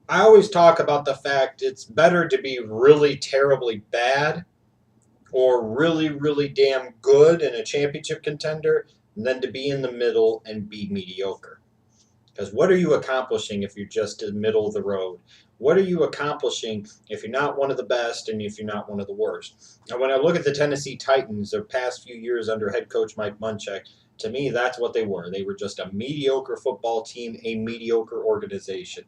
I always talk about the fact it's better to be really terribly bad or really, really damn good in a championship contender than to be in the middle and be mediocre. Because what are you accomplishing if you're just in the middle of the road? What are you accomplishing if you're not one of the best and if you're not one of the worst? And when I look at the Tennessee Titans, their past few years under head coach Mike Munchak, to me, that's what they were. They were just a mediocre football team, a mediocre organization.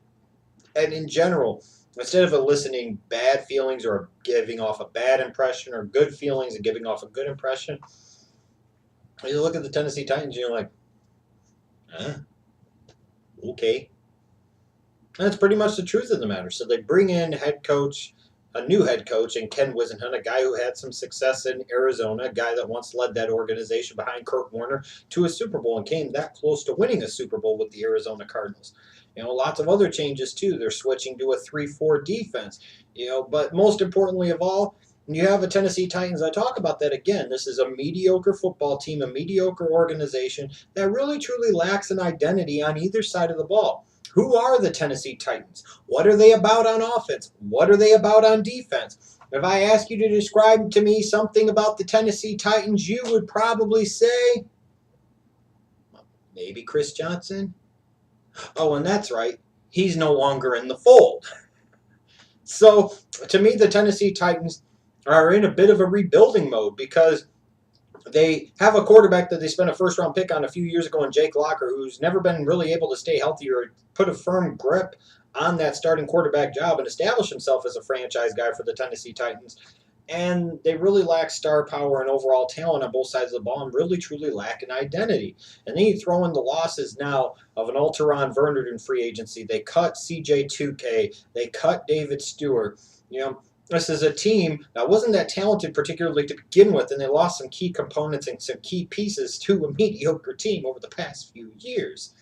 And in general, instead of eliciting bad feelings or giving off a bad impression or good feelings and giving off a good impression, you look at the Tennessee Titans and you're like, okay. And that's pretty much the truth of the matter. So they bring in a new head coach, and Ken Whisenhunt, a guy who had some success in Arizona, a guy that once led that organization behind Kurt Warner to a Super Bowl and came that close to winning a Super Bowl with the Arizona Cardinals. Lots of other changes too. They're switching to a 3-4 defense. But most importantly of all, you have a Tennessee Titans. I talk about that again. This is a mediocre football team, a mediocre organization that really truly lacks an identity on either side of the ball. Who are the Tennessee Titans? What are they about on offense? What are they about on defense? If I ask you to describe to me something about the Tennessee Titans, you would probably say maybe Chris Johnson. Oh, and that's right. He's no longer in the fold. So, to me, the Tennessee Titans are in a bit of a rebuilding mode because they have a quarterback that they spent a first round pick on a few years ago in Jake Locker, who's never been really able to stay healthy or put a firm grip on that starting quarterback job and establish himself as a franchise guy for the Tennessee Titans. And they really lack star power and overall talent on both sides of the ball and really truly lack an identity. And then you throw in the losses now of an Alteron Verner in free agency. They cut CJ2K. They cut David Stewart. This is a team that wasn't that talented particularly to begin with, and they lost some key components and some key pieces to a mediocre team over the past few years.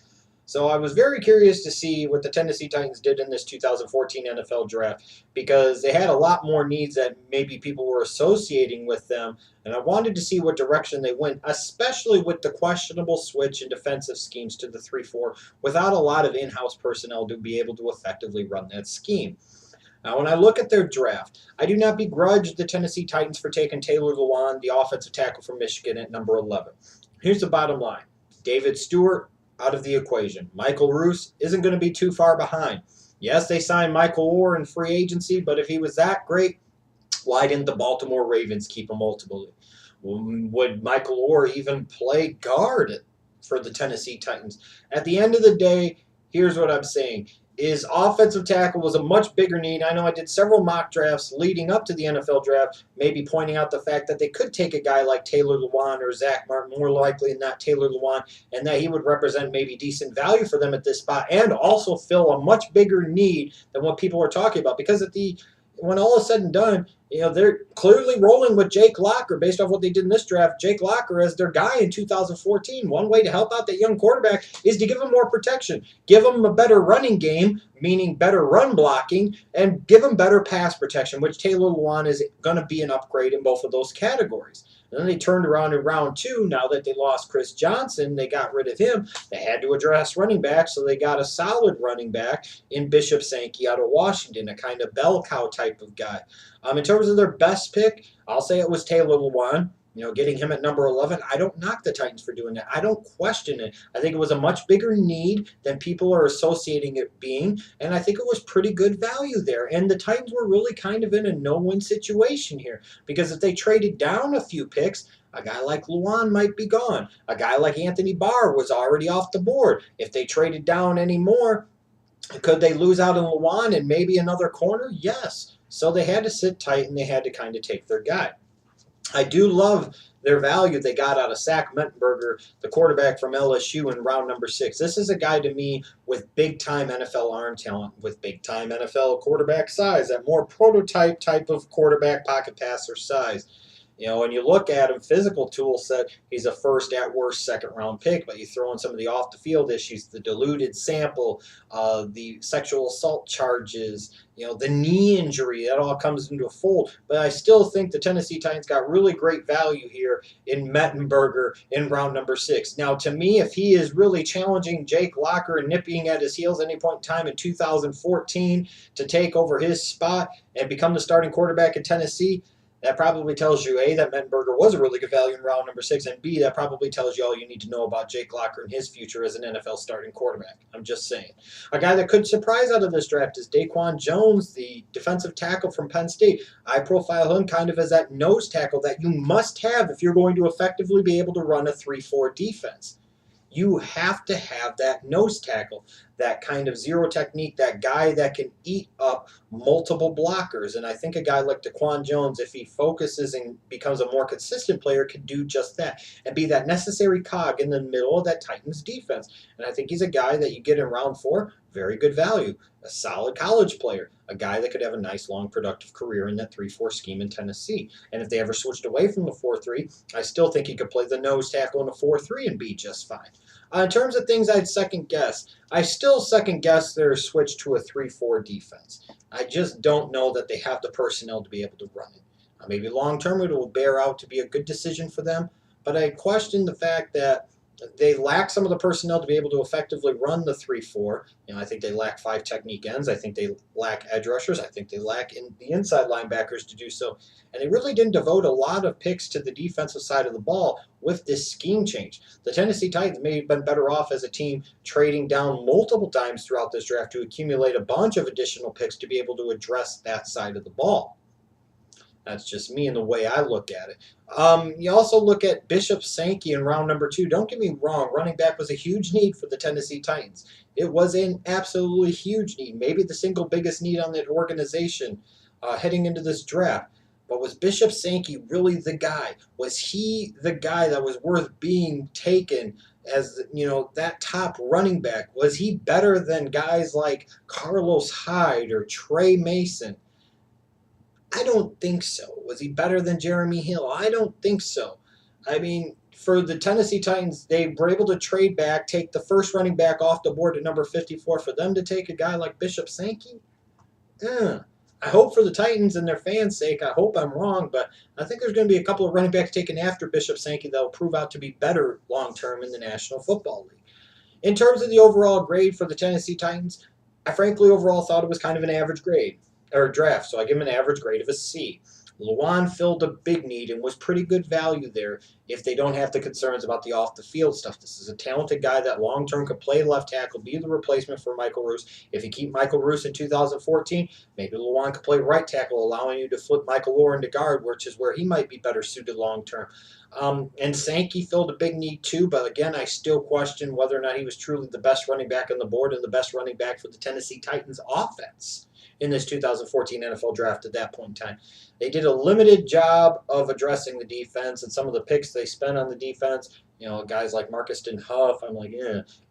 So I was very curious to see what the Tennessee Titans did in this 2014 NFL draft because they had a lot more needs that maybe people were associating with them, and I wanted to see what direction they went, especially with the questionable switch in defensive schemes to the 3-4 without a lot of in-house personnel to be able to effectively run that scheme. Now, when I look at their draft, I do not begrudge the Tennessee Titans for taking Taylor Lewan, the offensive tackle from Michigan, at number 11. Here's the bottom line. David Stewart, out of the equation. Michael Roos isn't going to be too far behind. Yes, they signed Michael Orr in free agency, but if he was that great, why didn't the Baltimore Ravens keep him ultimately? Would Michael Orr even play guard for the Tennessee Titans? At the end of the day, here's what I'm saying. Is offensive tackle was a much bigger need. I know I did several mock drafts leading up to the NFL draft, maybe pointing out the fact that they could take a guy like Taylor Lewan or Zach Martin, more likely than not Taylor Lewan, and that he would represent maybe decent value for them at this spot and also fill a much bigger need than what people are talking about. Because when all is said and done, they're clearly rolling with Jake Locker based off what they did in this draft. Jake Locker as their guy in 2014. One way to help out that young quarterback is to give him more protection, give him a better running game, meaning better run blocking, and give him better pass protection, which Taylor Lewan is going to be an upgrade in both of those categories. And then they turned around in round 2. Now that they lost Chris Johnson, they got rid of him. They had to address running back, so they got a solid running back in Bishop Sankey out of Washington, a kind of bell cow type of guy. In terms of their best pick, I'll say it was Taylor Lewan. Getting him at number 11, I don't knock the Titans for doing that. I don't question it. I think it was a much bigger need than people are associating it being, and I think it was pretty good value there. And the Titans were really kind of in a no-win situation here because if they traded down a few picks, a guy like Lewan might be gone. A guy like Anthony Barr was already off the board. If they traded down any more, could they lose out on Lewan and maybe another corner? Yes. So they had to sit tight and they had to kind of take their guy. I do love their value they got out of Zach Mettenberger, the quarterback from LSU in round number 6. This is a guy to me with big-time NFL arm talent, with big-time NFL quarterback size, that more prototype type of quarterback pocket passer size. When you look at him, physical tool set, he's a first, at worst, second round pick, but you throw in some of the off the field issues, the diluted sample, the sexual assault charges, the knee injury, that all comes into a fold. But I still think the Tennessee Titans got really great value here in Mettenberger in round number 6. Now, to me, if he is really challenging Jake Locker and nipping at his heels at any point in time in 2014 to take over his spot and become the starting quarterback in Tennessee, that probably tells you, A, that Mettenberger was a really good value in round number 6, and B, that probably tells you all you need to know about Jake Locker and his future as an NFL starting quarterback. I'm just saying. A guy that could surprise out of this draft is Daquan Jones, the defensive tackle from Penn State. I profile him kind of as that nose tackle that you must have if you're going to effectively be able to run a 3-4 defense. You have to have that nose tackle, that kind of zero technique, that guy that can eat up multiple blockers. And I think a guy like Daquan Jones, if he focuses and becomes a more consistent player, can do just that and be that necessary cog in the middle of that Titans defense. And I think he's a guy that you get in round 4, very good value, a solid college player, a guy that could have a nice, long, productive career in that 3-4 scheme in Tennessee. And if they ever switched away from the 4-3, I still think he could play the nose tackle in a 4-3 and be just fine. In terms of things I'd second guess, I still second guess their switch to a 3-4 defense. I just don't know that they have the personnel to be able to run it. Maybe long term it will bear out to be a good decision for them, but I question the fact that they lack some of the personnel to be able to effectively run the 3-4. I think they lack 5 technique ends. I think they lack edge rushers. I think they lack the inside linebackers to do so. And they really didn't devote a lot of picks to the defensive side of the ball with this scheme change. The Tennessee Titans may have been better off as a team trading down multiple times throughout this draft to accumulate a bunch of additional picks to be able to address that side of the ball. That's just me and the way I look at it. You also look at Bishop Sankey in round number 2. Don't get me wrong, running back was a huge need for the Tennessee Titans. It was an absolutely huge need, maybe the single biggest need on that organization heading into this draft. But was Bishop Sankey really the guy? Was he the guy that was worth being taken as, that top running back? Was he better than guys like Carlos Hyde or Trey Mason? I don't think so. Was he better than Jeremy Hill? I don't think so. I mean, for the Tennessee Titans, they were able to trade back, take the first running back off the board at number 54. For them to take a guy like Bishop Sankey? I hope for the Titans and their fans' sake, I hope I'm wrong, but I think there's going to be a couple of running backs taken after Bishop Sankey that will prove out to be better long-term in the National Football League. In terms of the overall grade for the Tennessee Titans, I frankly overall thought it was kind of an average grade. Or draft, so I give him an average grade of a C. Lewan filled a big need and was pretty good value there if they don't have the concerns about the off-the-field stuff. This is a talented guy that long-term could play left tackle, be the replacement for Michael Roos. If you keep Michael Roos in 2014, maybe Lewan could play right tackle, allowing you to flip Michael Orr into guard, which is where he might be better suited long-term. And Sankey filled a big need too, but again, I still question whether or not he was truly the best running back on the board and the best running back for the Tennessee Titans offense in this 2014 NFL draft at that point in time. They did a limited job of addressing the defense, and some of the picks they spent on the defense, guys like Marcuston Huff, I'm like,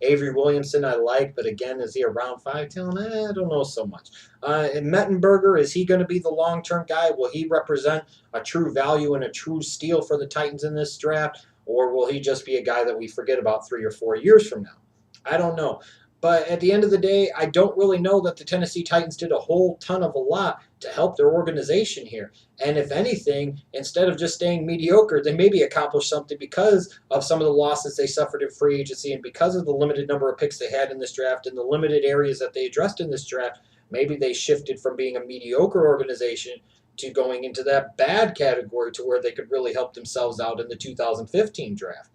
Avery Williamson I like, but again, is he a round 5 talent? I don't know so much. And Mettenberger, is he going to be the long-term guy? Will he represent a true value and a true steal for the Titans in this draft, or will he just be a guy that we forget about 3 or 4 years from now? I don't know. But at the end of the day, I don't really know that the Tennessee Titans did a whole ton of a lot to help their organization here. And if anything, instead of just staying mediocre, they maybe accomplished something because of some of the losses they suffered in free agency and because of the limited number of picks they had in this draft and the limited areas that they addressed in this draft. Maybe they shifted from being a mediocre organization to going into that bad category to where they could really help themselves out in the 2015 draft.